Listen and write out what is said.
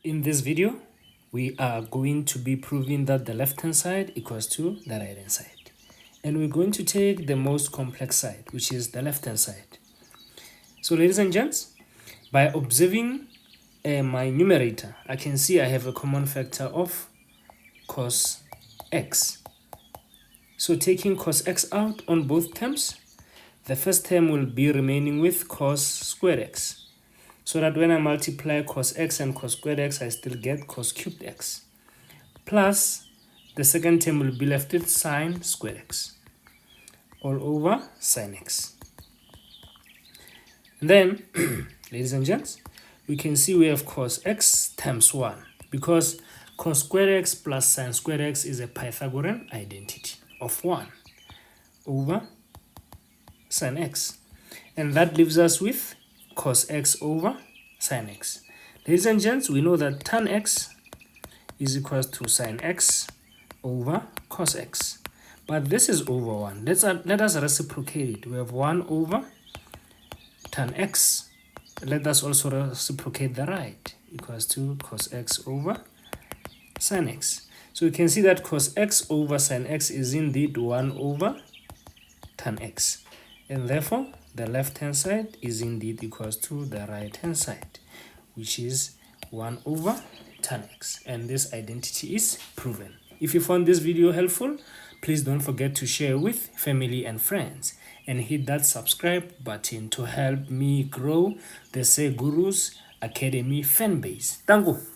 In this video, we are going to be proving that the left-hand side equals to the right-hand side. And we're going to take the most complex side, which is the left-hand side. So ladies and gents, by observing my numerator, I can see I have a common factor of cos x. So taking cos x out on both terms, the first term will be remaining with cos squared x. So that when I multiply cos x and cos squared x, I still get cos cubed x. Plus, the second term will be left with sine squared x all over sine x. And then, ladies and gents, we can see we have cos x times 1 because cos squared x plus sine squared x is a Pythagorean identity of 1 over sine x. And that leaves us with cos x over sine x. Ladies and gents, we know that tan x is equals to sine x over cos x. But this is over 1. Let us reciprocate it. We have 1 over tan x. Let us also reciprocate the right, equals to cos x over sine x. So we can see that cos x over sine x is indeed 1 over tan x. And therefore, the left-hand side is indeed equals to the right-hand side, which is 1 over tan x. And this identity is proven. If you found this video helpful, please don't forget to share with family and friends and hit that subscribe button to help me grow the Say Gurus Academy fan base. Thank you.